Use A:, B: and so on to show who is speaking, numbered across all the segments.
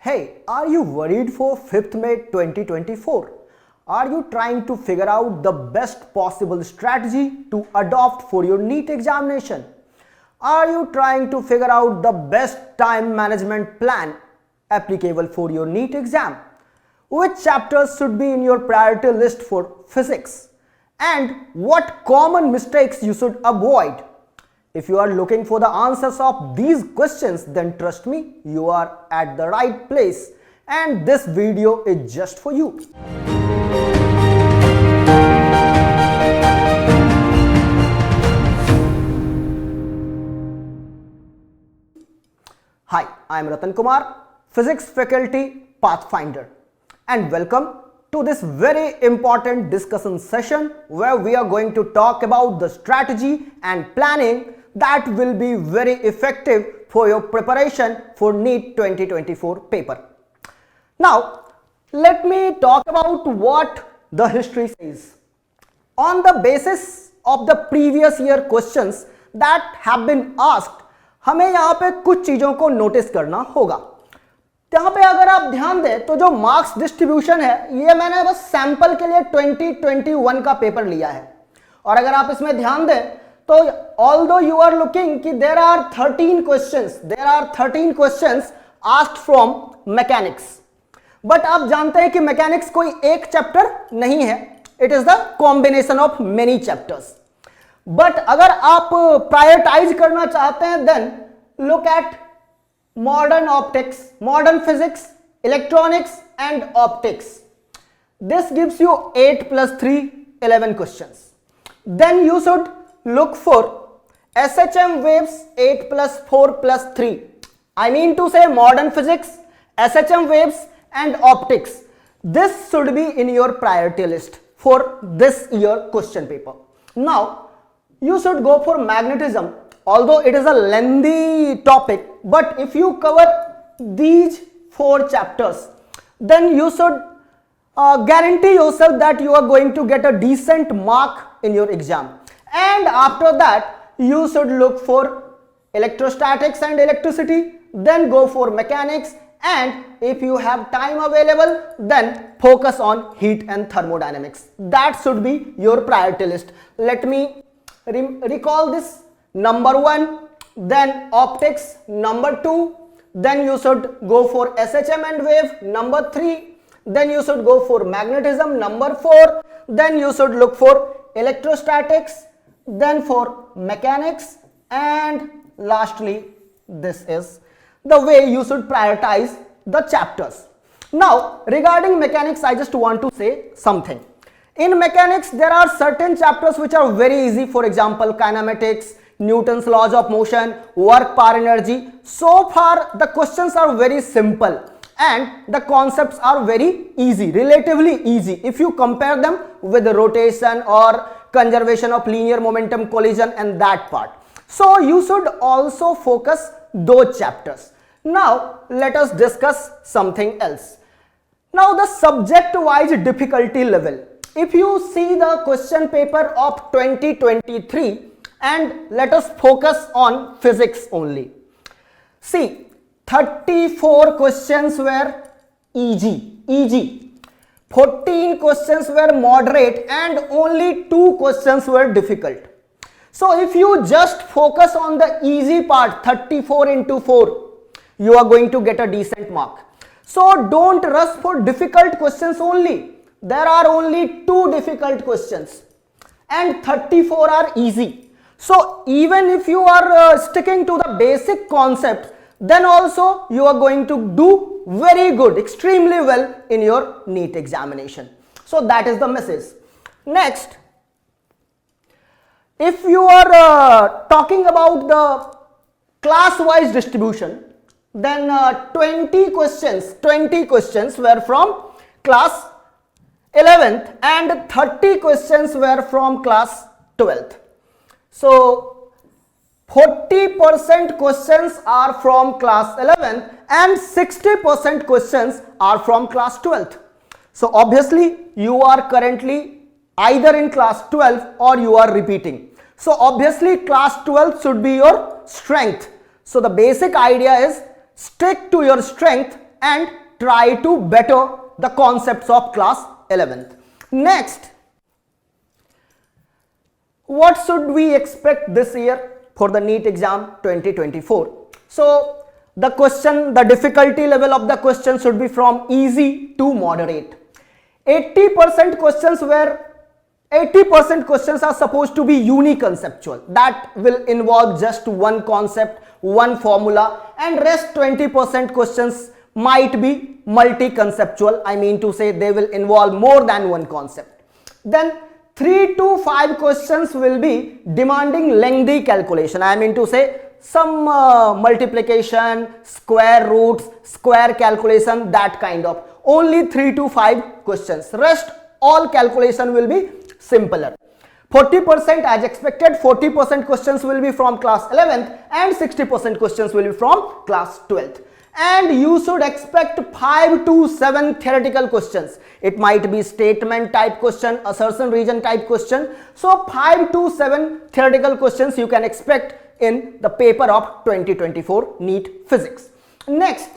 A: Hey, are you worried for 5th May 2024? Are you trying to figure out the best possible strategy to adopt for your NEET examination? Are you trying to figure out the best time management plan applicable for your NEET exam? Which chapters should be in your priority list for physics? And what common mistakes you should avoid? If you are looking for the answers of these questions, then trust me, you are at the right place, and this video is just for you. Hi, I am Ratan Kumar, Physics Faculty Pathfinder, and welcome to this very important discussion session where we are going to talk about the strategy and planning that will be very effective for your preparation for NEET 2024 paper. Now, let me talk about what the history says. On the basis of the previous year questions that have been asked, हमें यहाँ पे कुछ चीज़ों को notice करना होगा. यहाँ पे अगर आप ध्यान दें तो जो मार्क्स डिस्ट्रीब्यूशन है ये मैंने बस सैंपल के लिए 2021 का पेपर लिया है. और अगर आप इसमें ध्यान दें तो although you are looking कि there are 13 questions asked from mechanics, but आप जानते हैं कि mechanics कोई एक चैप्टर नहीं है, it is the combination of many chapters. But अगर आप prioritize करना चाहते हैं then look at modern optics, modern physics, electronics and optics. This gives you 8 plus 3, 11 questions. Then you should look for SHM waves 8 plus 4 plus 3. I mean to say modern physics, SHM waves and optics. This should be in your priority list for this year question paper. Now, you should go for magnetism. Although it is a lengthy topic, but if you cover these 4 chapters, then you should guarantee yourself that you are going to get a decent mark in your exam. And after that, you should look for electrostatics and electricity, then go for mechanics, and if you have time available, then focus on heat and thermodynamics. That should be your priority list. Let me recall this. Number 1, then optics, number 2, then you should go for SHM and wave, number 3, then you should go for magnetism, number 4, then you should look for electrostatics, then for mechanics, and lastly this is the way you should prioritize the chapters. Now regarding mechanics, I just want to say something. In mechanics there are certain chapters which are very easy, for example kinematics, Newton's laws of motion, work power energy. So far the questions are very simple and the concepts are very easy, relatively easy if you compare them with the rotation or conservation of linear momentum, collision and that part. So you should also focus those chapters. Now let us discuss something else. Now the subject wise difficulty level. If you see the question paper of 2023 and let us focus on physics only. See, 34 questions were easy. 14 questions were moderate and only 2 questions were difficult. So if you just focus on the easy part, 34 into 4, you are going to get a decent mark. So don't rush for difficult questions only. There are only 2 difficult questions and 34 are easy. So even if you are sticking to the basic concepts, then also you are going to do very good, extremely well in your NEET examination. So that is the message. Next, if you are talking about the class-wise distribution, then 20 questions were from class 11th and 30 questions were from class 12th. So 40% questions are from class 11th and 60% questions are from class 12th. So obviously you are currently either in class 12 or you are repeating. So obviously class 12 should be your strength. So the basic idea is stick to your strength and try to better the concepts of class 11th. Next, what should we expect this year for the NEET exam 2024? So the difficulty level of the question should be from easy to moderate. 80% questions are supposed to be uniconceptual, that will involve just one concept, one formula, and rest 20% questions might be multi-conceptual. I mean to say they will involve more than one concept. Then 3 to 5 questions will be demanding lengthy calculation. I mean to say some multiplication, square roots, square calculation, that kind of. Only 3 to 5 questions. Rest all calculation will be simpler. 40% as expected, 40% questions will be from class 11th and 60% questions will be from class 12th. And you should expect 5 to 7 theoretical questions. It might be statement type question, assertion region type question. So 5 to 7 theoretical questions you can expect in the paper of 2024 NEET Physics. Next,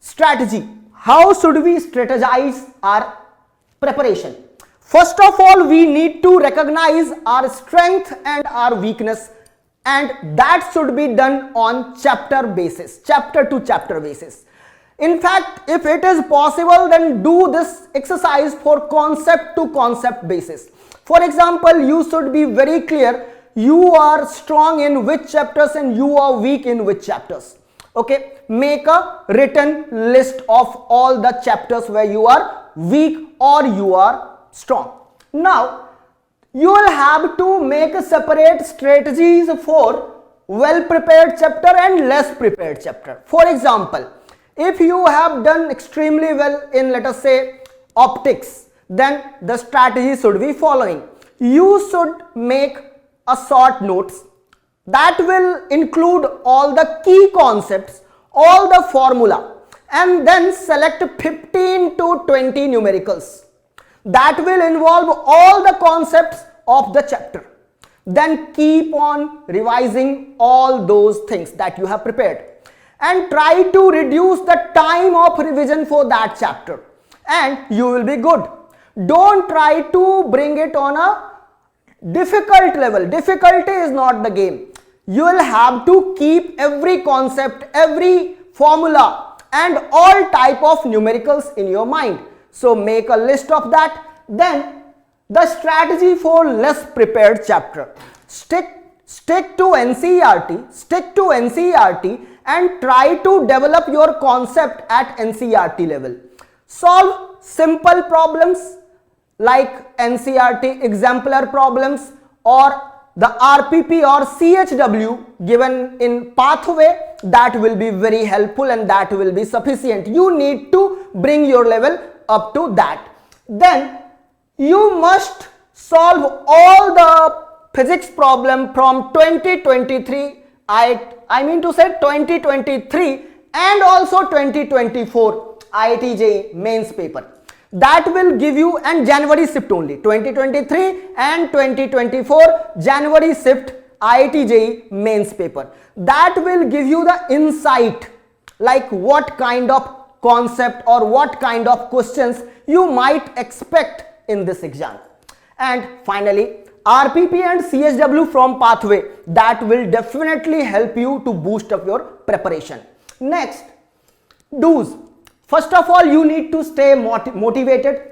A: strategy. How should we strategize our preparation? First of all, we need to recognize our strength and our weakness, and that should be done on chapter basis, chapter to chapter basis. In fact, if it is possible, then do this exercise for concept to concept basis. For example, you should be very clear you are strong in which chapters and you are weak in which chapters. Okay, make a written list of all the chapters where you are weak or you are strong. Now you will have to make separate strategies for well prepared chapter and less prepared chapter. For example, if you have done extremely well in, let us say, optics, then the strategy should be following. You should make a short notes that will include all the key concepts, all the formula, and then select 15 to 20 numericals that will involve all the concepts of the chapter. Then keep on revising all those things that you have prepared and try to reduce the time of revision for that chapter, and you will be good. Don't try to bring it on a difficult level. Difficulty is not the game. You will have to keep every concept, every formula and all type of numericals in your mind. So make a list of that. Then the strategy for less prepared chapter. Stick to NCERT, and try to develop your concept at NCERT level. Solve simple problems like NCERT exemplar problems or the RPP or CHW given in pathway. That will be very helpful and that will be sufficient. You need to bring your level up to that. Then you must solve all the physics problem from 2023, I mean to say 2023 and also 2024 IIT JEE mains paper. That will give you, and January shift only, 2023 and 2024 January shift IIT JEE mains paper. That will give you the insight like what kind of concept or what kind of questions you might expect in this exam. And finally, RPP and CHW from pathway, that will definitely help you to boost up your preparation. Next, do's. First of all, you need to stay motivated,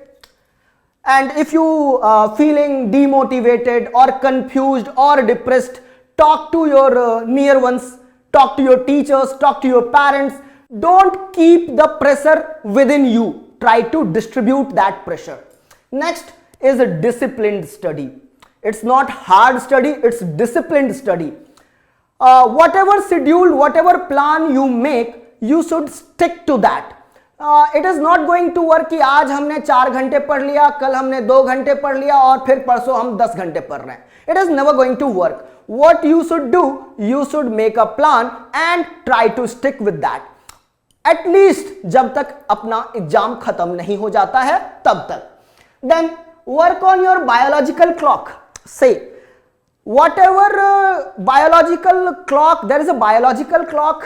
A: and if you feeling demotivated or confused or depressed, talk to your near ones, talk to your teachers, talk to your parents. Don't keep the pressure within you. Try to distribute that pressure. Next is a disciplined study. It's not hard study, it's disciplined study. Whatever schedule, whatever plan you make, you should stick to that. It is not going to work कि आज हमने 4 घंटे पढ़ लिया, कल हमने 2 घंटे पढ़ लिया और फिर परसों हम 10 घंटे पढ़ रहे हैं. It is never going to work. What you should do, you should make a plan and try to stick with that. At least जब तक अपना एग्जाम खत्म नहीं हो जाता है तब तक. Then work on your biological clock. Say whatever biological clock, there is a biological clock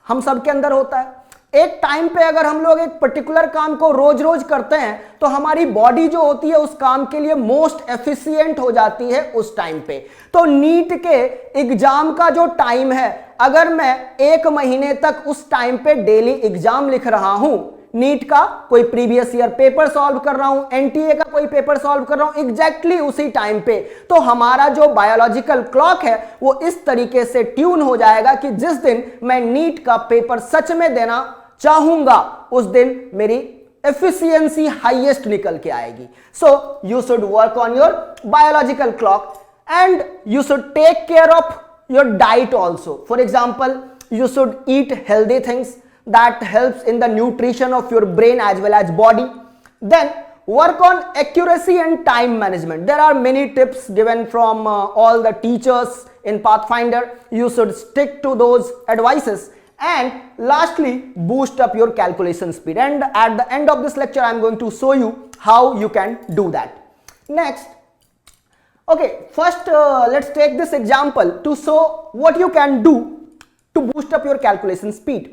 A: हम सबके अंदर होता है. एक टाइम पे अगर हम लोग एक पर्टिकुलर काम को रोज रोज करते हैं तो हमारी बॉडी जो होती है उस काम के लिए मोस्ट एफिशिएंट हो जाती है उस टाइम पे। तो नीट के एग्जाम का जो टाइम है, अगर मैं 1 महीने तक उस टाइम पे डेली एग्जाम लिख रहा हूं, नीट का कोई प्रीवियस ईयर पेपर सॉल्व कर रहा हूं, एनटीए का कोई पेपर सॉल्व कर रहा हूं एग्जैक्टली उसी टाइम पे, तो हमारा जो बायोलॉजिकल क्लॉक है वो इस तरीके से ट्यून हो जाएगा कि जिस दिन मैं नीट का पेपर सच में देना चाहूंगा उस दिन मेरी एफिशिएंसी हाईएस्ट निकल के आएगी। So you should work on your biological clock and you should take care of your diet also. For example, you should eat healthy things that helps in the nutrition of your brain as well as body. Then work on accuracy and time management. There are many tips given from all the teachers in Pathfinder. You should stick to those advices. And lastly, boost up your calculation speed. And at the end of this lecture, I am going to show you how you can do that. Next, okay, first let's take this example to show what you can do to boost up your calculation speed.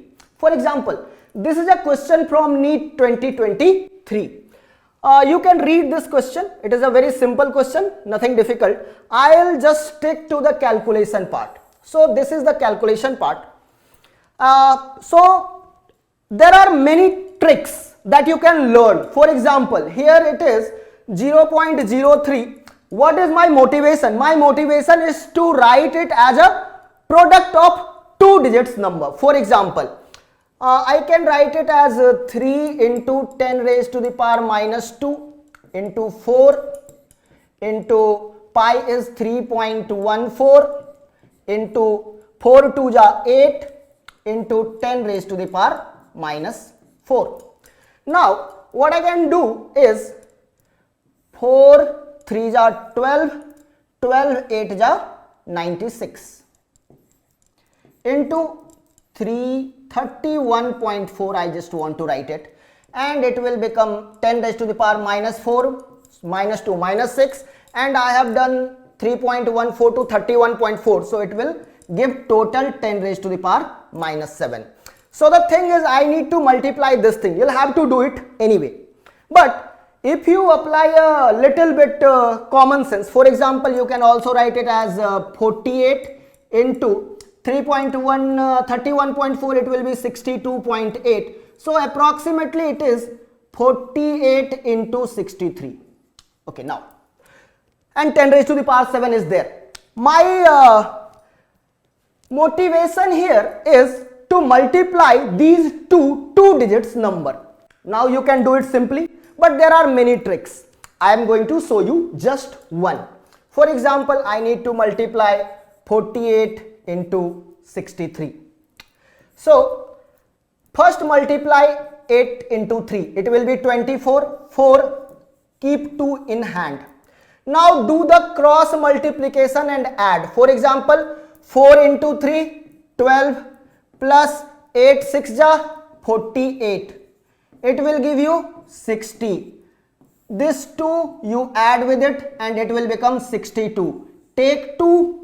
A: For example, this is a question from NEET 2023. You can read this question. It is a very simple question, nothing difficult. I'll just stick to the calculation part. So this is the calculation part. So there are many tricks that you can learn. For example, here it is 0.03. What is my motivation? My motivation is to write it as a product of 2 digits number. For example, I can write it as 3 into 10 raised to the power minus 2 into 4 into pi is 3.14 into 4 2 ja 8 into 10 raised to the power minus 4. Now what I can do is 4 3 ja 12, 12 8 ja 96 into 331.4. I just want to write it, and it will become 10 raised to the power minus 4 minus 2 minus 6, and I have done 3.14 to 31.4, so it will give total 10 raised to the power minus 7. So the thing is, I need to multiply this thing. You'll have to do it anyway, but if you apply a little bit common sense, for example, you can also write it as 48 into 3.1 31.4, it will be 62.8. So approximately it is 48 into 63. Okay, now, and 10 raised to the power 7 is there. My motivation here is to multiply these two digits number. Now you can do it simply, but there are many tricks. I am going to show you just one. For example, I need to multiply 48 into 63. So first multiply 8 into 3. It will be 24. 4. Keep 2 in hand. Now do the cross multiplication and add. For example, 4 into 3 12 plus 8 6 ja 48. It will give you 60. This 2 you add with it and it will become 62. Take 2,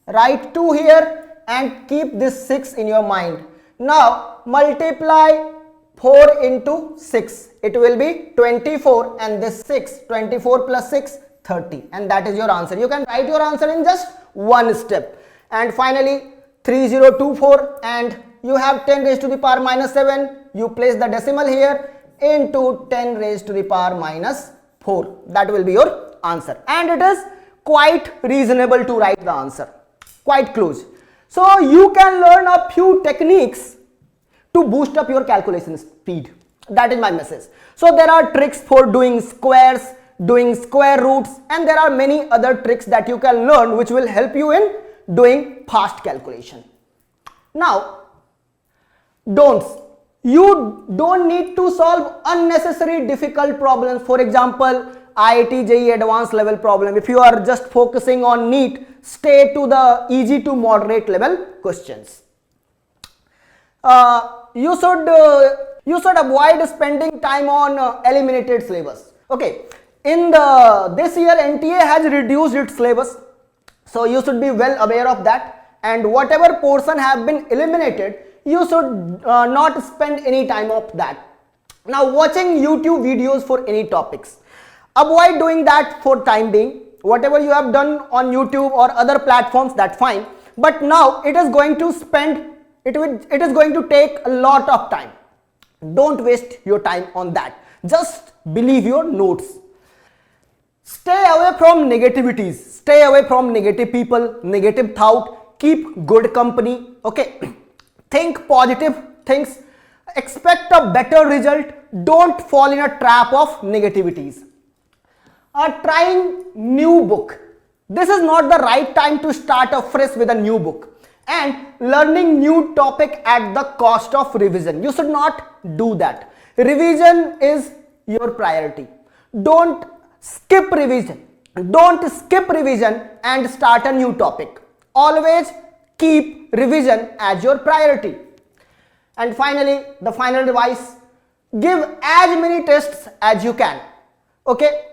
A: write 2 here and keep this 6 in your mind. Now multiply 4 into 6. It will be 24, and this 6, 24 plus 6, 30, and that is your answer. You can write your answer in just one step. And finally 3024, and you have 10 raised to the power minus 7. You place the decimal here into 10 raised to the power minus 4. That will be your answer, and it is quite reasonable to write the answer, quite close. So you can learn a few techniques to boost up your calculation speed. That is my message. So there are tricks for doing squares, doing square roots, and there are many other tricks that you can learn which will help you in doing fast calculation. Now, don'ts. You don't need to solve unnecessary difficult problems. For example, IIT JEE advanced level problem. If you are just focusing on NEET, stay to the easy to moderate level questions. You should avoid spending time on eliminated syllabus. Okay, in this year NTA has reduced its syllabus, so you should be well aware of that, and whatever portion have been eliminated, you should not spend any time of that. Now, watching YouTube videos for any topics, avoid doing that for time being. Whatever you have done on YouTube or other platforms, that's fine, but now it is going to take a lot of time. Don't waste your time on that. Just believe your notes. Stay away from negativities, stay away from negative people, negative thought, keep good company, okay? Think positive things, expect a better result, don't fall in a trap of negativities. Trying new book. This is not the right time to start afresh with a new book and learning new topic at the cost of revision. You should not do that. Revision is your priority. Don't skip revision. Don't skip revision and start a new topic. Always keep revision as your priority. And finally, the final advice, give as many tests as you can, okay?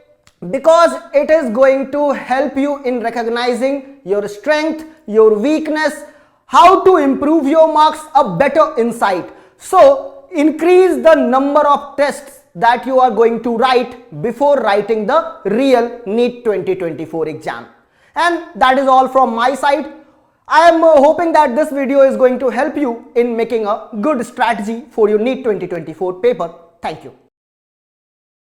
A: Because it is going to help you in recognizing your strength, your weakness, how to improve your marks, a better insight. So increase the number of tests that you are going to write before writing the real NEET 2024 exam. And that is all from my side. I am hoping that this video is going to help you in making a good strategy for your NEET 2024 paper. Thank you.